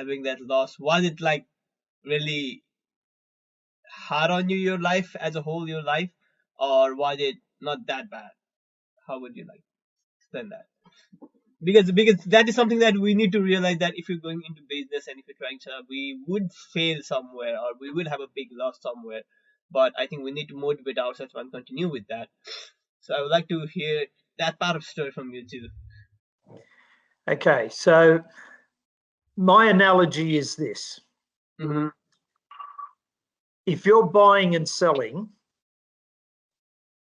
having that loss, was it like really hard on you, your life as a whole, your life, or was it not that bad? How would you like explain that? Because that is something that we need to realize, that if you're going into business and if you're trying to, we would fail somewhere or we would have a big loss somewhere. But I think we need to motivate ourselves and continue with that. So I would like to hear that part of the story from you too. Okay, so my analogy is this. Mm-hmm. If you're buying and selling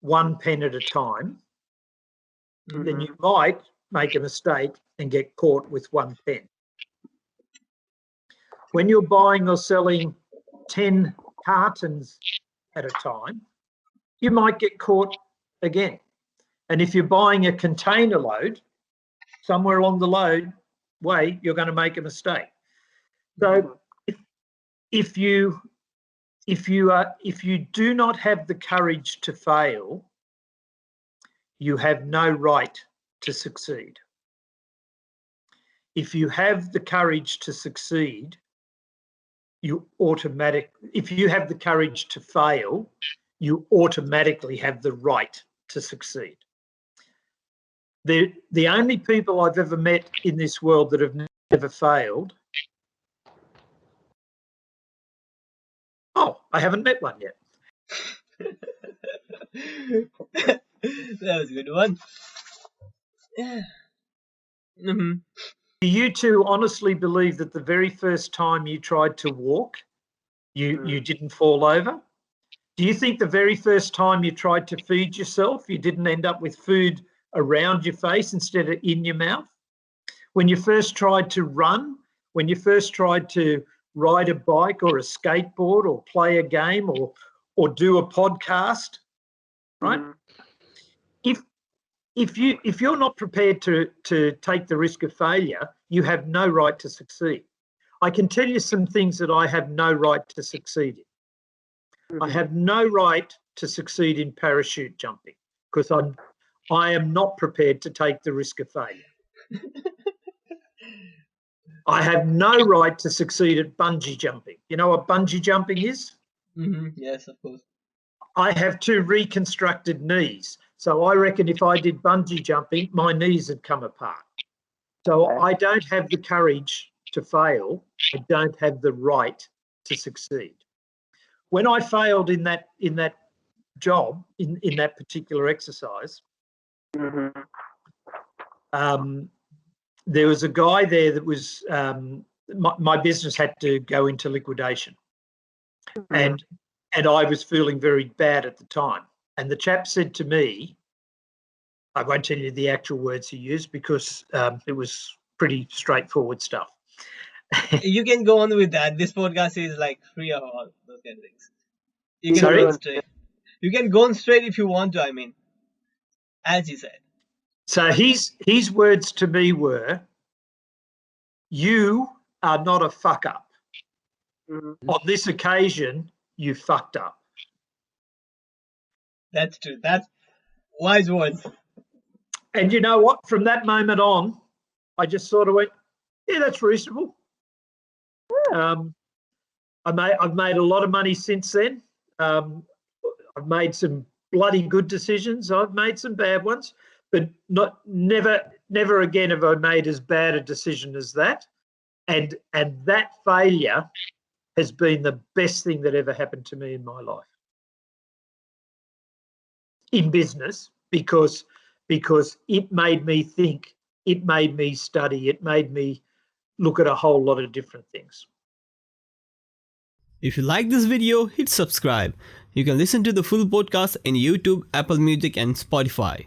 one pen at a time, then you might make a mistake and get caught with one pen. When you're buying or selling 10 cartons at a time, you might get caught again. And if you're buying a container load, somewhere along the way, you're going to make a mistake. So if you do not have the courage to fail, you have no right to succeed. If you have the courage to succeed, if you have the courage to fail, you automatically have the right to succeed. The only people I've ever met in this world that have never failed. Oh, I haven't met one yet. That was a good one. Yeah. Mm-hmm. Do you two honestly believe that the very first time you tried to walk, you didn't fall over? Do you think the very first time you tried to feed yourself, you didn't end up with food around your face instead of in your mouth? When you first tried to run, when you first tried to ride a bike or a skateboard or play a game or do a podcast, right? If you're not prepared to take the risk of failure, you have no right to succeed. I can tell you some things that I have no right to succeed in. I have no right to succeed in parachute jumping because I am not prepared to take the risk of failure. I have no right to succeed at bungee jumping. You know what bungee jumping is? Mm-hmm. Yes, of course. I have 2 reconstructed knees. So I reckon if I did bungee jumping, my knees would come apart. So I don't have the courage to fail. I don't have the right to succeed. When I failed in that job, in that particular exercise, there was a guy there that was, my business had to go into liquidation. And I was feeling very bad at the time. And the chap said to me, I won't tell you the actual words he used because it was pretty straightforward stuff. You can go on with that. This podcast is like free of all those kind of things. You can Sorry? go on straight. You can go on straight if you want to, I mean, as you said. So his words to me were, you are not a fuck up. On this occasion, you fucked up. That's true. That's wise words. And you know what? From that moment on, I just sort of went, yeah, that's reasonable. I've made a lot of money since then. I've made some bloody good decisions. I've made some bad ones, but never again have I made as bad a decision as that. And that failure has been the best thing that ever happened to me in my life. In business, because it made me think, it made me study, it made me look at a whole lot of different things. If you like this video, hit subscribe. You can listen to the full podcast in YouTube, Apple Music and Spotify.